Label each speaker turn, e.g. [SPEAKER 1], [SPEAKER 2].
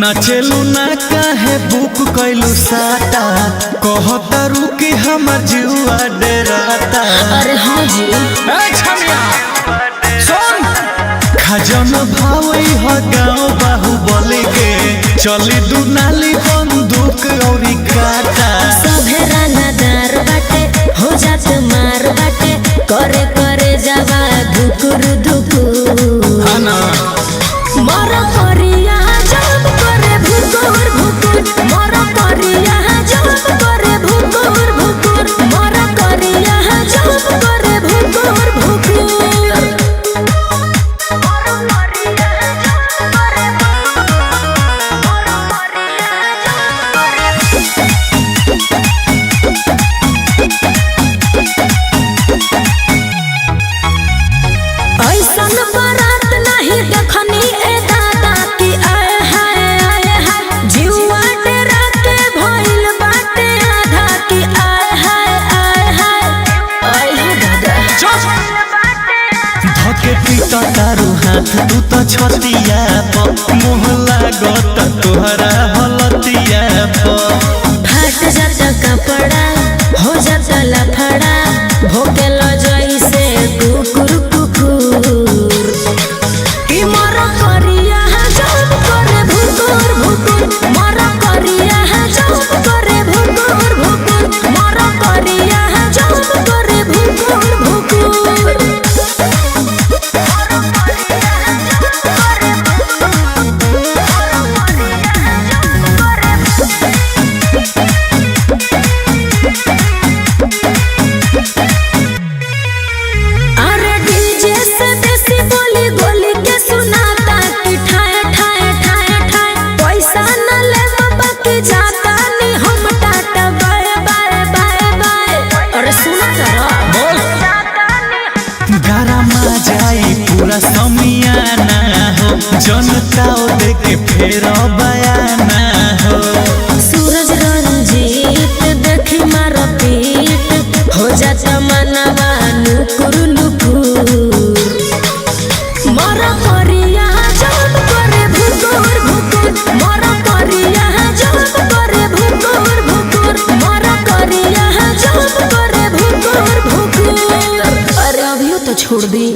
[SPEAKER 1] नाचेलू ना काहे बुक कैलू साटा कहता रुकी हमर जीवा डराता।
[SPEAKER 2] अरे हाँ जी
[SPEAKER 1] सुन खजन भावई ह गाँव बाहुबली के चली दुनाली बंदूक औरी काटा।
[SPEAKER 2] सभे रानादार बाटे हो जात मार बाटे करे करे जावा धुकुर धुकुर
[SPEAKER 1] हाँ ना
[SPEAKER 2] मर करिया जब करे भुकुर भुकुर मर करिया जब करे भुकुर भुकुर मर करिया जब करे भुकुर भुकुर। ऐसन बारात नहीं देखनी ए दादा की आए हाय जीवा डेरा के भइल बाटे आधा की आए हाय दादा
[SPEAKER 1] धके पीता तारू हाथ तू तो छतिया प मुँह लागत तोहरा हलतिया प।
[SPEAKER 2] फाट जाता कपड़ा हो जाता लफड़ा भोके लो जैसे कुकुर कुकुर ई मर करिया जब करे भुकुर भुकुर मर करिया जब करे भुकुर भुकुर मर करिया जब करे भुकुर भुकुर। अरे डीजे से देसी बोली गोली के सुनाता कि ठाए ठाए ठाए ठाए पैसा न ले बाकी जाता नहीं हम tata bye bye bye bye. अरे सुना जरा
[SPEAKER 1] गरमा जाई पूरा समियाना हो जनता देखे फेर बयाना हो।
[SPEAKER 2] सूरज रंजीत देखी मार पीट हो जाता मनवा नुकुर नुकुर मर करिया जब करे भुकुर भुकुर मर करिया जब करे भुकुर भुकुर मर करिया जब करे भुकुर भुकुर। अरे अभियो तो छोड़ दी।